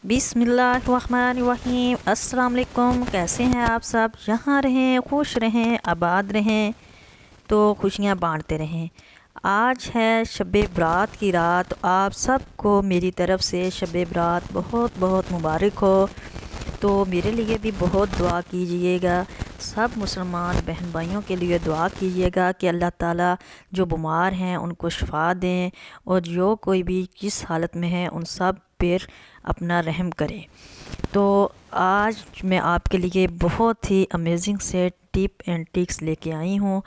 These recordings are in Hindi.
बिस्मिल्लाहिर्रहमानिर्रहीम। अस्सलाम वालेकुम। कैसे हैं आप सब? जहाँ रहें खुश रहें, आबाद रहें, तो खुशियाँ बांटते रहें। आज है शब बरात की रात। आप सबको मेरी तरफ़ से शब बरात बहुत बहुत मुबारक हो। तो मेरे लिए भी बहुत दुआ कीजिएगा। सब मुसलमान बहन भाइयों के लिए दुआ कीजिएगा कि अल्लाह ताला जो बीमार हैं उनको शिफा दें, और जो कोई भी जिस हालत में है उन सब पर अपना रहम करें। तो आज मैं आपके लिए बहुत ही अमेजिंग से टिप एंड ट्रिक्स लेके आई हूँ,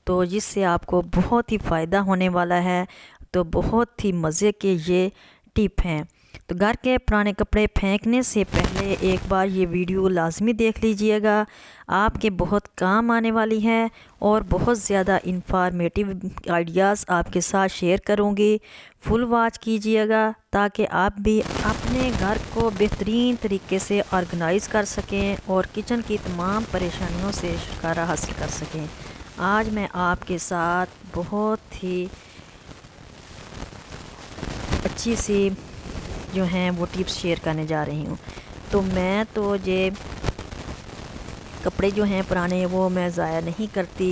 तो जिससे आपको बहुत ही फ़ायदा होने वाला है। तो बहुत ही मज़े के ये टिप हैं। तो घर के पुराने कपड़े फेंकने से पहले एक बार ये वीडियो लाजमी देख लीजिएगा। आपके बहुत काम आने वाली है और बहुत ज़्यादा इंफॉर्मेटिव आइडियाज़ आपके साथ शेयर करूँगी। फुल वॉच कीजिएगा ताकि आप भी अपने घर को बेहतरीन तरीके से ऑर्गेनाइज़ कर सकें और किचन की तमाम परेशानियों से छुटकारा हासिल कर सकें। आज मैं आपके साथ बहुत ही अच्छी सी जो हैं वो टिप्स शेयर करने जा रही हूँ। तो मैं तो ये कपड़े जो हैं पुराने वो मैं ज़ाया नहीं करती।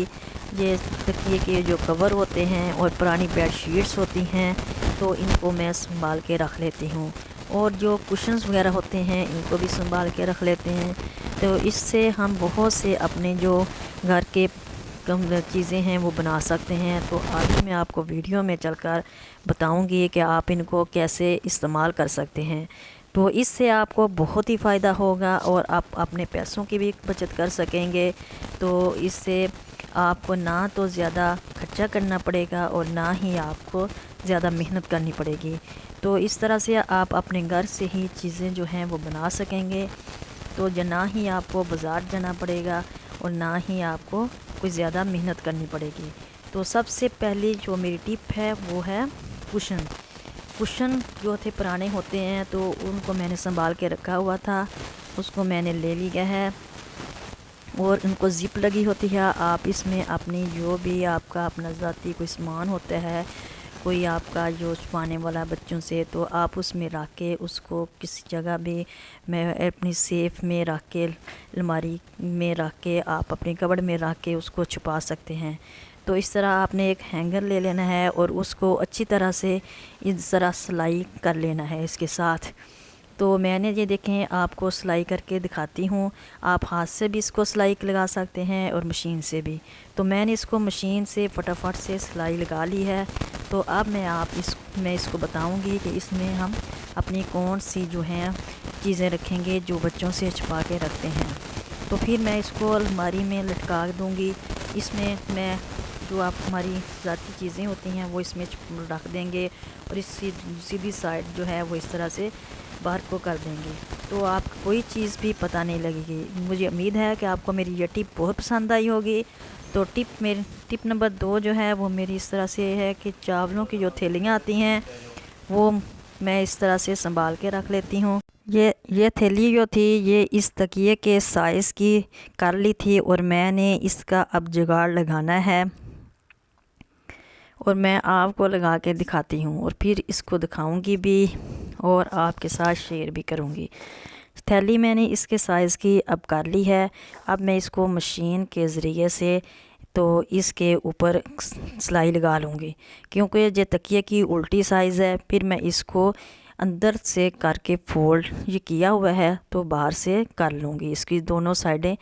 ये तकिए के जो कवर होते हैं और पुरानी बेड शीट्स होती हैं, तो इनको मैं संभाल के रख लेती हूँ। और जो कुशन्स वगैरह होते हैं इनको भी संभाल के रख लेते हैं। तो इससे हम बहुत से अपने जो घर के कम चीज़ें हैं वो बना सकते हैं। तो आगे मैं आपको वीडियो में चलकर बताऊंगी कि आप इनको कैसे इस्तेमाल कर सकते हैं। तो इससे आपको बहुत ही फ़ायदा होगा और आप अपने पैसों की भी बचत कर सकेंगे। तो इससे आपको ना तो ज़्यादा खर्चा करना पड़ेगा और ना ही आपको ज़्यादा मेहनत करनी पड़ेगी। तो इस तरह से आप अपने घर से ही चीज़ें जो हैं वो बना सकेंगे। तो ना ही आपको बाज़ार जाना पड़ेगा और ना ही आपको कुछ ज़्यादा मेहनत करनी पड़ेगी। तो सबसे पहली जो मेरी टिप है वो है कुशन। कुशन जो थे पुराने होते हैं तो उनको मैंने संभाल के रखा हुआ था, उसको मैंने ले लिया है और उनको ज़िप लगी होती है। आप इसमें अपनी जो भी आपका अपना ज़ाती कोई सामान होता है, कोई आपका जो छुपाने वाला बच्चों से, तो आप उसमें रख के उसको किसी जगह भी मैं अपनी सेफ़ में रख के, अलमारी में रख के, आप अपने कबर्ड में रख के उसको छुपा सकते हैं। तो इस तरह आपने एक हैंगर ले लेना है और उसको अच्छी तरह से इस तरह सिलाई कर लेना है इसके साथ। तो मैंने ये देखें आपको सिलाई करके दिखाती हूँ। आप हाथ से भी इसको सिलाई लगा सकते हैं और मशीन से भी। तो मैंने इसको मशीन से फटाफट से सिलाई लगा ली है। तो अब मैं इसको बताऊंगी कि इसमें हम अपनी कौन सी जो हैं चीज़ें रखेंगे जो बच्चों से छुपा के रखते हैं। तो फिर मैं इसको अलमारी में लटका दूँगी। इसमें मैं जो आप हमारी ज़ाती चीज़ें होती हैं वो इसमें रख देंगे और इस सीधी साइड जो है वो इस तरह से बाहर को कर देंगे। तो आप कोई चीज़ भी पता नहीं लगेगी। मुझे उम्मीद है कि आपको मेरी ये टिप बहुत पसंद आई होगी। तो टिप नंबर 2 जो है वो मेरी इस तरह से है कि चावलों की जो थैलियाँ आती हैं वो मैं इस तरह से संभाल के रख लेती हूँ। ये थैली जो थी ये इस तकिए के साइज़ की कर ली थी और मैंने इसका अब जुगाड़ लगाना है और मैं आपको लगा के दिखाती हूँ और फिर इसको दिखाऊंगी भी और आपके साथ शेयर भी करूँगी। थैली मैंने इसके साइज़ की अब कर ली है। अब मैं इसको मशीन के ज़रिए से तो इसके ऊपर सिलाई लगा लूँगी, क्योंकि ये तकिए की उल्टी साइज़ है। फिर मैं इसको अंदर से करके फोल्ड ये किया हुआ है तो बाहर से कर लूँगी। इसकी दोनों साइडें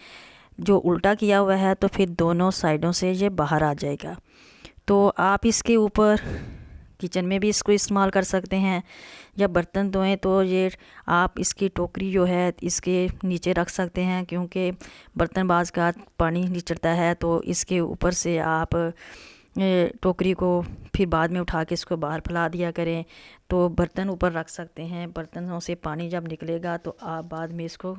जो उल्टा किया हुआ है तो फिर दोनों साइडों से ये बाहर आ जाएगा। तो आप इसके ऊपर किचन में भी इसको इस्तेमाल कर सकते हैं। जब बर्तन धोएं तो ये आप इसकी टोकरी जो है इसके नीचे रख सकते हैं, क्योंकि बर्तन बाज़ का पानी निचड़ता है। तो इसके ऊपर से आप टोकरी को फिर बाद में उठा के इसको बाहर फैला दिया करें। तो बर्तन ऊपर रख सकते हैं। बर्तनों से पानी जब निकलेगा तो आप बाद में इसको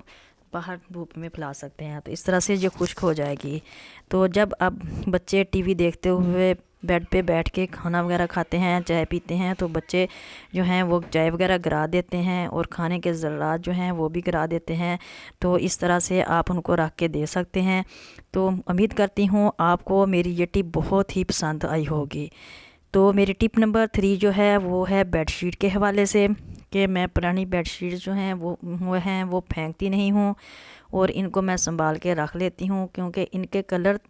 बाहर धूप में फैला सकते हैं। तो इस तरह से जो खुश्क हो जाएगी। तो जब अब बच्चे टीवी देखते हुए बेड पे बैठ के खाना वगैरह खाते हैं, चाय पीते हैं, तो बच्चे जो हैं वो चाय वगैरह गिरा देते हैं और खाने के ज़रात जो हैं वो भी गिरा देते हैं। तो इस तरह से आप उनको रख के दे सकते हैं। तो उम्मीद करती हूँ आपको मेरी ये टिप बहुत ही पसंद आई होगी। तो मेरी टिप नंबर 3 जो है वो है बेडशीट के हवाले से। कि मैं पुरानी बेडशीट जो हैं वो फेंकती नहीं हूँ और इनको मैं संभाल के रख लेती हूँ, क्योंकि इनके कलर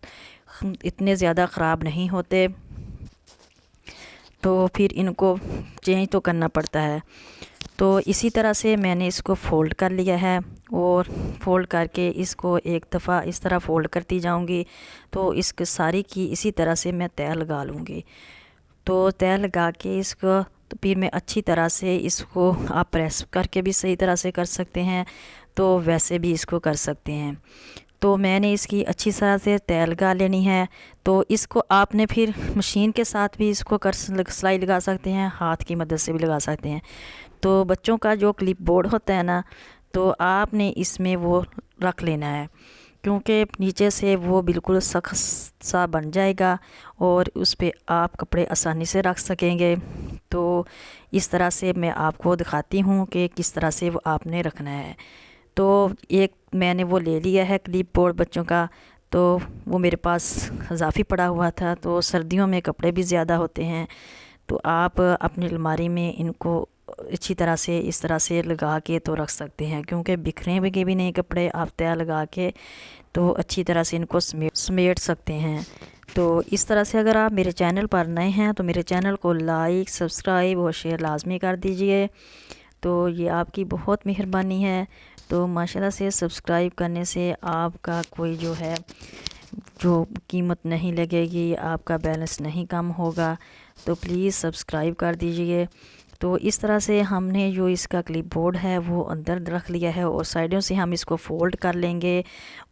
इतने ज़्यादा ख़राब नहीं होते, तो फिर इनको चेंज तो करना पड़ता है। तो इसी तरह से मैंने इसको फ़ोल्ड कर लिया है और फ़ोल्ड करके इसको एक दफ़ा इस तरह फ़ोल्ड करती जाऊंगी, तो इसके सारी की इसी तरह से मैं तह लगा लूँगी। तो तह लगा के इसको तो फिर मैं अच्छी तरह से इसको आप प्रेस करके भी सही तरह से कर सकते हैं, तो वैसे भी इसको कर सकते हैं। तो मैंने इसकी अच्छी तरह से तह लगा लेनी है। तो इसको आपने फिर मशीन के साथ भी इसको कर सिलाई लगा सकते हैं, हाथ की मदद से भी लगा सकते हैं। तो बच्चों का जो क्लिप बोर्ड होता है ना, तो आपने इसमें वो रख लेना है, क्योंकि नीचे से वो बिल्कुल सख्त सा बन जाएगा और उस पर आप कपड़े आसानी से रख सकेंगे। तो इस तरह से मैं आपको दिखाती हूँ कि किस तरह से वो आपने रखना है। तो एक मैंने वो ले लिया है क्लिप बोर्ड बच्चों का, तो वो मेरे पास इजाफ़ी पड़ा हुआ था। तो सर्दियों में कपड़े भी ज़्यादा होते हैं, तो आप अपनी अलमारी में इनको अच्छी तरह से इस तरह से लगा के तो रख सकते हैं, क्योंकि बिखरे बिके भी नहीं कपड़े आप तय लगा के तो अच्छी तरह से इनको समेट सकते हैं। तो इस तरह से अगर आप मेरे चैनल पर नए हैं तो मेरे चैनल को लाइक, सब्सक्राइब और शेयर लाजमी कर दीजिए। तो ये आपकी बहुत मेहरबानी है। तो माशाल्लाह से सब्सक्राइब करने से आपका कोई जो कीमत नहीं लगेगी, आपका बैलेंस नहीं कम होगा, तो प्लीज़ सब्सक्राइब कर दीजिए। तो इस तरह से हमने जो इसका क्लिप बोर्ड है वो अंदर रख लिया है और साइडों से हम इसको फ़ोल्ड कर लेंगे।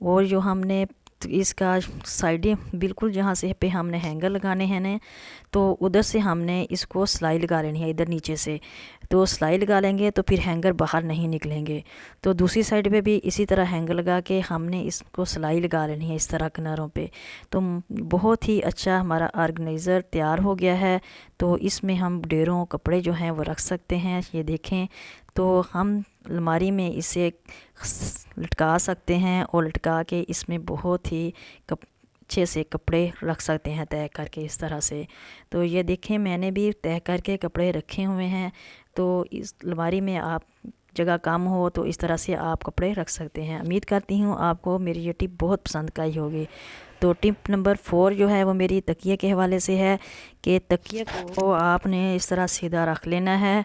और जो हमने इसका साइडें बिल्कुल जहाँ से पे हमने हैंगर लगाने हैं ना, तो उधर से हमने इसको सिलाई लगा लेनी है, इधर नीचे से। तो सिलाई लगा लेंगे तो फिर हैंगर बाहर नहीं निकलेंगे। तो दूसरी साइड पे भी इसी तरह हैंगर लगा के हमने इसको सिलाई लगा लेनी है इस तरह किनारों पे। तो बहुत ही अच्छा हमारा ऑर्गेनाइज़र तैयार हो गया है। तो इसमें हम ढेरों कपड़े जो हैं वो रख सकते हैं। ये देखें, तो हम अलमारी में इसे लटका सकते हैं और लटका के इसमें बहुत ही अच्छे से कपड़े रख सकते हैं तय करके इस तरह से। तो ये देखें, मैंने भी तय करके कपड़े रखे हुए हैं। तो इस अलमारी में आप जगह कम हो तो इस तरह से आप कपड़े रख सकते हैं। उम्मीद करती हूँ आपको मेरी ये टिप बहुत पसंद आई होगी। तो टिप नंबर 4 जो है वो मेरी तकिए के हवाले से है कि तकिए को आपने इस तरह सीधा रख लेना है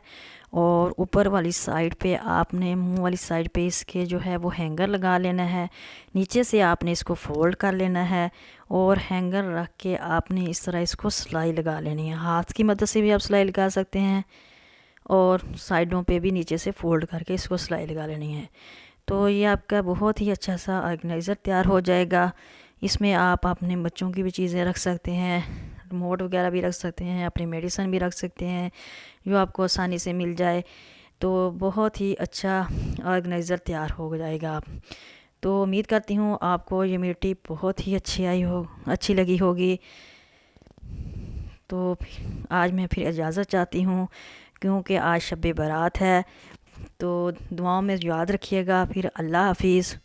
और ऊपर वाली साइड पे आपने मुंह वाली साइड पे इसके जो है वो हैंगर लगा लेना है। नीचे से आपने इसको फ़ोल्ड कर लेना है और हैंगर रख के आपने इस तरह इसको सिलाई लगा लेनी है। हाथ की मदद से भी आप सिलाई लगा सकते हैं और साइडों पे भी नीचे से फ़ोल्ड करके इसको सिलाई लगा लेनी है। तो ये आपका बहुत ही अच्छा सा ऑर्गेनाइज़र तैयार हो जाएगा। इसमें आप अपने बच्चों की भी चीज़ें रख सकते हैं, रिमोट वगैरह भी रख सकते हैं, अपनी मेडिसिन भी रख सकते हैं जो आपको आसानी से मिल जाए। तो बहुत ही अच्छा ऑर्गेनाइज़र तैयार हो जाएगा। तो उम्मीद करती हूँ आपको ये मेरी टिप बहुत ही अच्छी लगी होगी। तो आज मैं फिर इजाज़त चाहती हूँ, क्योंकि आज शब बारात है। तो दुआओं में याद रखिएगा। फिर अल्लाह हाफिज़।